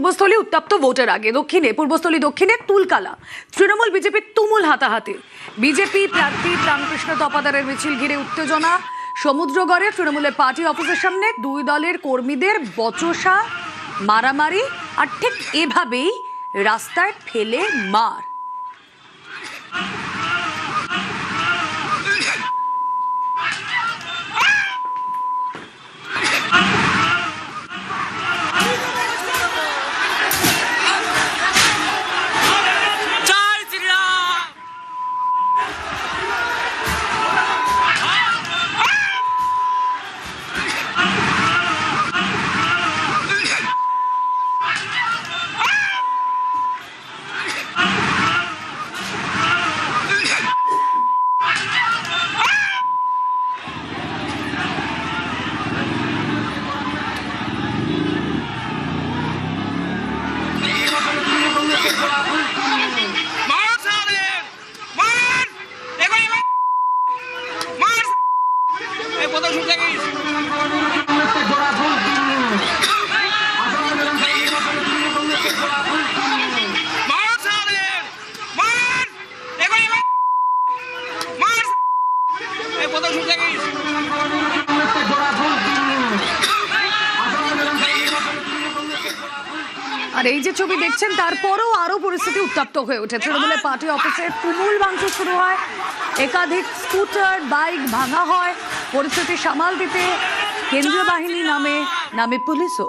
পূর্বস্থলী উত্তপ্ত ভোটের আগে পূর্বস্থলী দক্ষিণে তুলকালা তৃণমূল বিজেপির তুমুল হাতাহাতি। বিজেপি প্রার্থী প্রাণকৃষ্ণ তপাদারের মিছিল ঘিরে উত্তেজনা। সমুদ্রগড়ে তৃণমূলের পার্টি অফিসের সামনে দুই দলের কর্মীদের বচসা, মারামারি, আর ঠিক এভাবেই রাস্তায় ফেলে মার। আর এই যে ছবি দেখছেন, তারপরও আরো পরিস্থিতি উত্তপ্ত হয়ে ওঠে। তৃণমূলের পার্টি অফিসে তুমুল ভাঙচুর শুরু হয়, একাধিক স্কুটার বাইক ভাঙা হয়। পরিস্থিতি সামাল দিতে কেন্দ্রীয় বাহিনী নামে পুলিশও।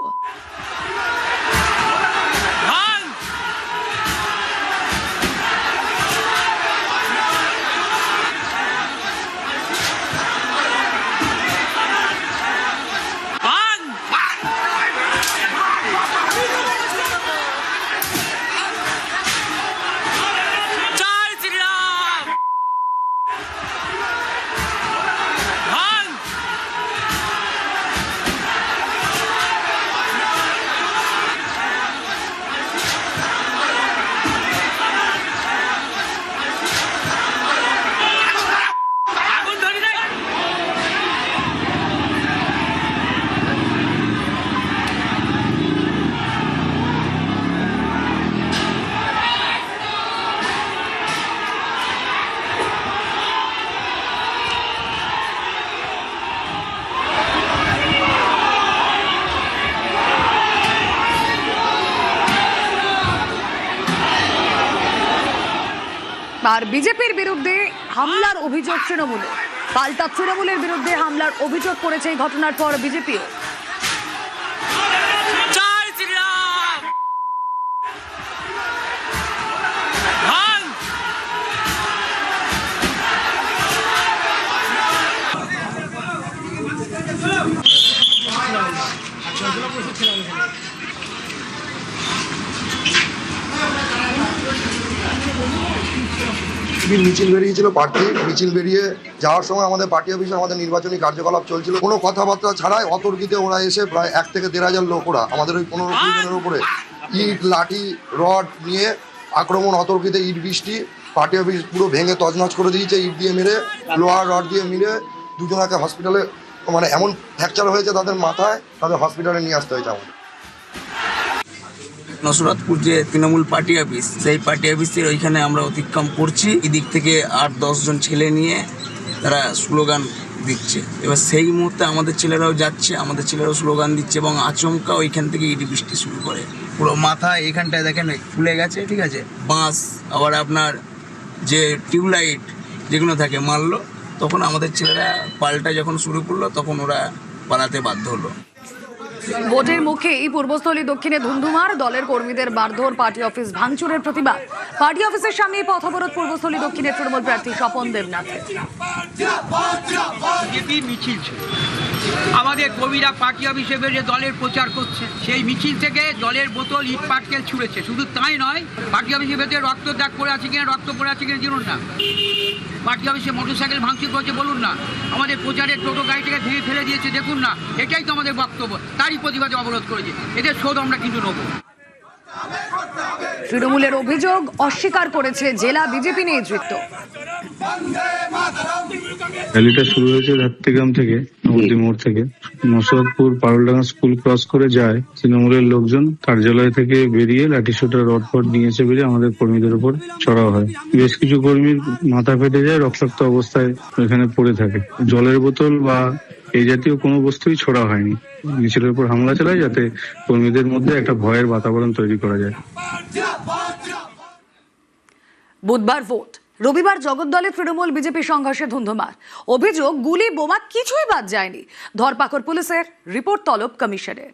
আর বিজেপির বিরুদ্ধে হামলার অভিযোগ তৃণমূলের, পাল্টা তৃণমূলের বিরুদ্ধে হামলার অভিযোগ করেছে এই ঘটনার পর বিজেপিও। মিছিল বেরিয়েছিল, প্রার্থী মিছিল বেরিয়ে যাওয়ার সময় আমাদের পার্টি অফিসে আমাদের নির্বাচনী কার্যকলাপ চলছিল। কোনো কথাবার্তা ছাড়াই অতর্কিতে ওরা এসে প্রায় 1 থেকে 1,500 লোক, ওরা আমাদের ওই 15-20 জনের উপরে ইট, লাঠি, রড নিয়ে আক্রমণ, অতর্কিতে ইট বৃষ্টি, পার্টি অফিস পুরো ভেঙে তছনছ করে দিয়েছে। ইট দিয়ে মেরে, লোহার রড দিয়ে মেরে দুজনকে হসপিটালে, মানে এমন ফ্র্যাকচার হয়েছে তাদের মাথায়, তাদের হসপিটালে নিয়ে আসতে হয়েছে আমাদের। নসরতপুর যে তৃণমূল পার্টি অফিস, সেই পার্টি অফিসের ওইখানে আমরা অতিক্রম করছি। এদিক থেকে 8-10 জন ছেলে নিয়ে তারা স্লোগান দিচ্ছে। এবার সেই মুহূর্তে আমাদের ছেলেরাও যাচ্ছে, আমাদের ছেলেরাও স্লোগান দিচ্ছে এবং আচমকা ওইখান থেকে ইট বৃষ্টি শুরু করে। পুরো মাথা এখানটায় দেখেন ফুলে গেছে, ঠিক আছে। বাঁশ, আবার আপনার যে টিউবলাইট যেগুলো থাকে মারলো। তখন আমাদের ছেলেরা পাল্টা যখন শুরু করলো, তখন ওরা পালাতে বাধ্য হলো। ভোটের মুখেই পূর্বস্থলী দক্ষিণে ধুন্ধুমার, দলের কর্মীদের মারধর, পার্টি অফিস ভাঙচুরের প্রতিবাদ। পার্টি অফিসের সামনে পথ অবরোধ পূর্বস্থলী দক্ষিণের তৃণমূল প্রার্থী স্বপন দেবনাথের। মিছিল ছিল, আমাদের কর্মীরা পার্টি অফিসে বেরিয়ে দলের প্রচার করছে। সেই মিছিল থেকে জলের বোতল, ইট পাটকেল ছুঁড়েছে। শুধু তাই নয়, পার্টি অফিসের ভেতরে রক্ত দাগ পড়ে আছে কিনা, রক্ত পড়ে আছে কিনা জানুন না। পার্টি অফিসে মোটরসাইকেল ভাঙচুর করেছে বলুন না। আমাদের প্রচারের টোটো গাড়িটাকে ভেঙে ফেলে দিয়েছে দেখুন না। এটাই তো আমাদের বক্তব্য, তারই প্রতিবাদে অবরোধ করেছে। এদের শোধ আমরা কিন্তু নেব। তৃণমূলের অভিযোগ অস্বীকার করেছে জেলা বিজেপি নেতৃত্ব। র্যালিটা শুরু হয়েছে ধাত্রীগ্রাম থেকে, নবদ্বীপ মোড় থেকে। নসরতপুর পারুলডাঙ্গা স্কুল ক্রস করে যায় তৃণমূলের লোকজন কার্যালয় থেকে বেরিয়ে লাঠিসোঁটা রড ফড নিয়েছে বেরিয়ে আমাদের কর্মীদের উপর চড়াও হয়। বেশ কিছু কর্মীর মাথা ফেটে যায়, রক্তাক্ত অবস্থায় এখানে পড়ে থাকে। জলের বোতল বা এই জাতীয় কোনো বস্তুই ছোড়া হয়নি। মিছিলের উপর হামলা চালায় যাতে কর্মীদের মধ্যে একটা ভয়ের বাতাবরণ তৈরি করা যায়। বুধবার ভোট, রবিবার জগদ্দলে তৃণমূল বিজেপি সংঘর্ষে ধুন্ধুমার। অভিযোগ গুলি বোমা কিছুই বাদ যায়নি। ধরপাকড় পুলিশের, রিপোর্ট তলব কমিশনের।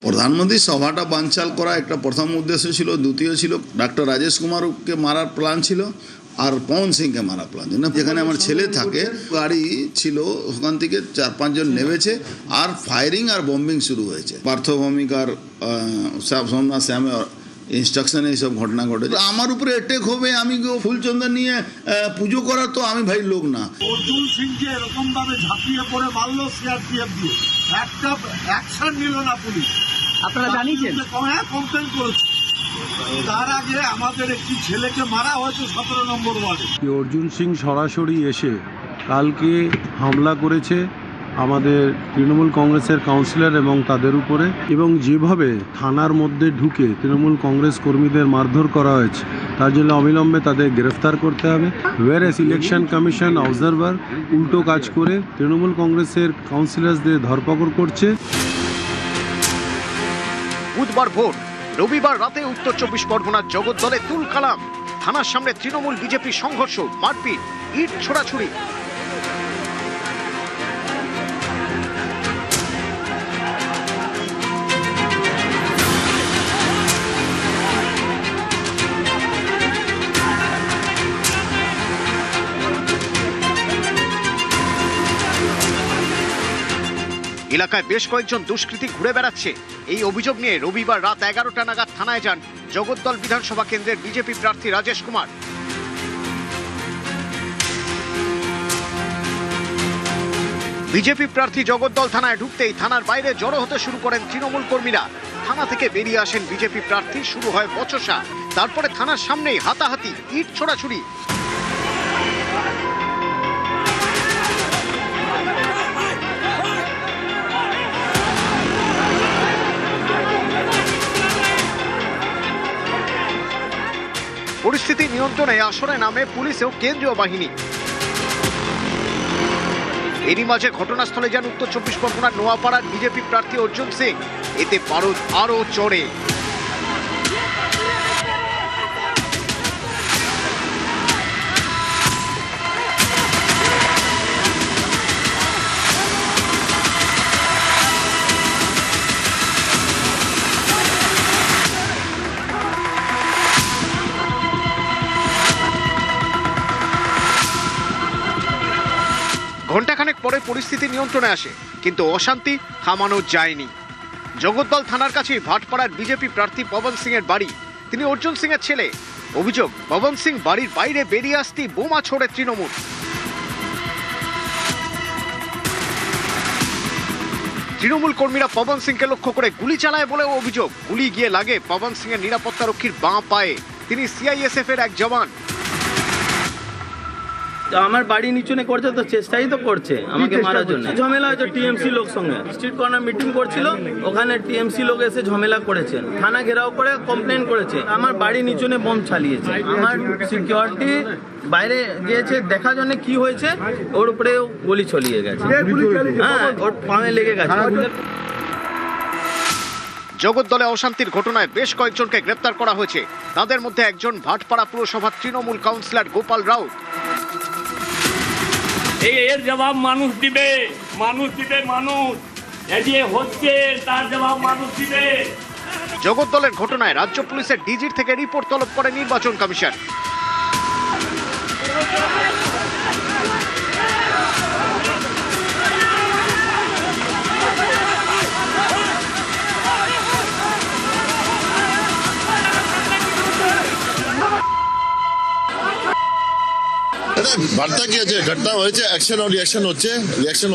প্রধানমন্ত্রী সভাটা বানচাল করা একটা প্রথম উদ্দেশ্য ছিল। দ্বিতীয় ছিল ডক্টর রাজেশ কুমারকে মারার প্ল্যান ছিল, আর পবন সিংকে মারার প্ল্যান ছিল। যেখানে আমার ছেলে থাকে গাড়ি ছিল, ওখান থেকে 4-5 জন নেমেছে আর ফায়ারিং আর বম্বিং শুরু হয়েছে। পার্থ ভৌমিক আর সোমনাথ শ্যামের ইনস্ট্রাকশনে এইসব ঘটনা ঘটেছে। আমার উপরে অ্যাটেক হবে, আমি ফুলচন্দন নিয়ে পুজো করা, তো আমি ভাই লোক না। অর্জুন সিংকে এরকম ভাবে ঝাঁপিয়ে পড়ে মারলো সিআরপিএফ দিয়ে, একটা অ্যাকশন নিল না পুলিশ। আপনারা জানিয়েছেন? হ্যাঁ, কমপ্লেন করেছে। তার আগে আমাদের একটি ছেলেকে মারা হয়েছে 17 নম্বর ওয়ার্ডে। অর্জুন সিং সরাসরি এসে কালকে হামলা করেছে আমাদের তৃণমূল কংগ্রেসের কাউন্সিলর এবং তাদের উপরে, এবং যেভাবে থানার মধ্যে ঢুকে তৃণমূল কংগ্রেস কর্মীদের মারধর করা হয়েছে, তার জন্য অবিলম্বে তাদের গ্রেফতার করতে হবে। ওয়ারেস ইলেকশন কমিশন অবজারভার উল্টো কাজ করে তৃণমূল কংগ্রেসের কাউন্সিলরদের ধরপাকড় করছে। বুধবার ভোর, রবিবার রাতে উত্তর 24 পরগনার জগদ্দলে তুলকালাম। থানার সামনে তৃণমূল বিজেপি সংঘর্ষ, মারপিট, ইট ছোড়াছুড়ি। এলাকায় বেশ কয়েকজন দুষ্কৃতী ঘুরে বেড়াচ্ছে। এই অভিযোগ নিয়ে রবিবার রাত 11টা নাগাদ থানায় যান জগদ্দল বিধানসভা কেন্দ্রের বিজেপি প্রার্থী রাজেশ কুমার। বিজেপি প্রার্থী জগদ্দল থানায় ঢুকতেই থানার বাইরে জড়ো হতে শুরু করেন তৃণমূল কর্মীরা। থানা থেকে বেরিয়ে আসেন বিজেপি প্রার্থী, শুরু হয় বচসা। তারপরে থানার সামনেই হাতাহাতি, ইট ছোড়াছুড়ি। পরিস্থিতি নিয়ন্ত্রণে আসরে নামে পুলিশ ও কেন্দ্রীয় বাহিনী। এরই মাঝে ঘটনাস্থলে যান উত্তর 24 পরগনার নোয়াপাড়ার বিজেপি প্রার্থী অর্জুন সিং। এতে পারদ আরও চড়ে। ঘণ্টাখানেক পরে পরিস্থিতি নিয়ন্ত্রণে আসে, কিন্তু অশান্তি থামানো যায়নি। জগদ্দল থানার কাছে ভাটপাড়ার বিজেপি প্রার্থী পবন সিং এর বাড়ি। তিনি অর্জুন সিং এর ছেলে। অভিযোগ, পবন সিং বাড়ির বাইরে বেরিয়ে আসতেই বোমা ছোড়ে তৃণমূল। তৃণমূল কর্মীরা পবন সিংকে লক্ষ্য করে গুলি চালায় বলেও অভিযোগ। গুলি গিয়ে লাগে পবন সিং এর নিরাপত্তারক্ষীর বাঁ পায়ে। তিনি সিআইএসএফ এর এক জওয়ান। আমার বাড়ি নিচুনে করছে, তো চেষ্টাই তো করছে আমাকে মারার জন্য। ঝামেলা হয়েছে টিএমসি লোক সঙ্গে, স্ট্রিট কর্নার মিটিং করছিল, ওখানে টিএমসি লোক এসে ঝামেলা করেছেন, থানা ঘেরাও করে কমপ্লেন করেছে। আমার বাড়ি নিচুনে বোম চালিয়েছে। আমার সিকিউরিটি বাইরে গিয়েছে দেখার জন্য কি হয়েছে, ওর উপরেও গুলি চলিয়ে গেছে। হ্যাঁ, ওর পায়ে লেগে গেছে। জগদ্দলে অশান্তির ঘটনায় বেশ কয়েকজনকে গ্রেপ্তার করা হয়েছে। তাদের মধ্যে একজন ভাটপাড়া পুরসভার তৃণমূল কাউন্সিলর গোপাল রাউত। এর জবাব মানুষ দিবে, মানুষ এই যে হচ্ছে তার জবাব মানুষ দিবে। জগদ্দলের ঘটনায় রাজ্য পুলিশের ডিজির থেকে রিপোর্ট তলব করে নির্বাচন কমিশন। এটা বার্তা কি আছে, ঘটনা হয়েছে, অ্যাকশন আর রিয়াকশন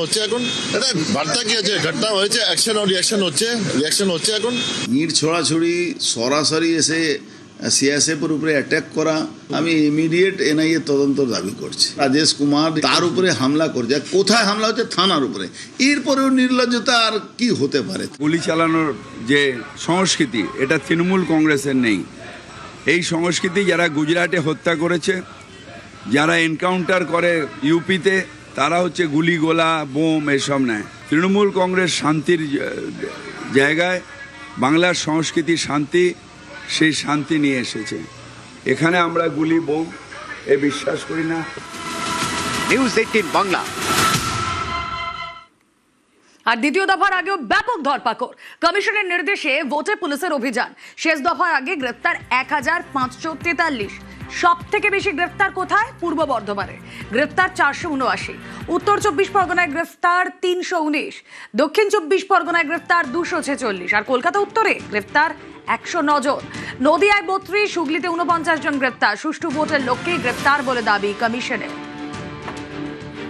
হচ্ছে এখন। এটা বার্তা কি আছে, ঘটনা হয়েছে, অ্যাকশন আর রিয়াকশন হচ্ছে এখন। ইট ছড়াছড়ি সরাসরি এসে সিএসএফের উপরে অ্যাটাক করা, আমি ইমিডিয়েট এনআইএ তদন্ত দাবি করছি। রাজেশ কুমার তার উপরে হামলা করছে, কোথায় হামলা হচ্ছে? থানার উপরে। এরপরেও নির্লজ্জতা আর কি হতে পারে? গুলি চালানোর যে সংস্কৃতি, এটা তৃণমূল কংগ্রেসের নেই। এই সংস্কৃতি যারা গুজরাটে হত্যা করেছে, যারা এনকাউন্টার করে ইউপিতে, তারা হচ্ছে গুলি গোলা বোম এসব নেয়। তৃণমূল কংগ্রেস শান্তির জায়গায়, বাংলার সংস্কৃতি শান্তি, সেই শান্তি নিয়ে এসেছে। এখানে আমরা গুলি বোম এ বিশ্বাস করি না। নিউজ 18 বাংলা। আর দ্বিতীয় দফার আগেও ব্যাপক ধরপাকড়। কমিশনের নির্দেশে ভোটে পুলিশের অভিযান। শেষ দফার আগে গ্রেপ্তার 1543। সব থেকে বেশি গ্রেফতার কোথায়? পূর্ব বর্ধমানে গ্রেফতার 479, উত্তর 24 পরগনায় গ্রেফতার 319, দক্ষিণ 24 পরগনায় গ্রেফতার 246, আর কলকাতা উত্তরে গ্রেফতার 109 জন। নদিয়ায় 32, হুগলিতে 49 জন গ্রেফতার। সুষ্ঠু ভোটের লক্ষ্যেই গ্রেফতার বলে দাবি কমিশনের।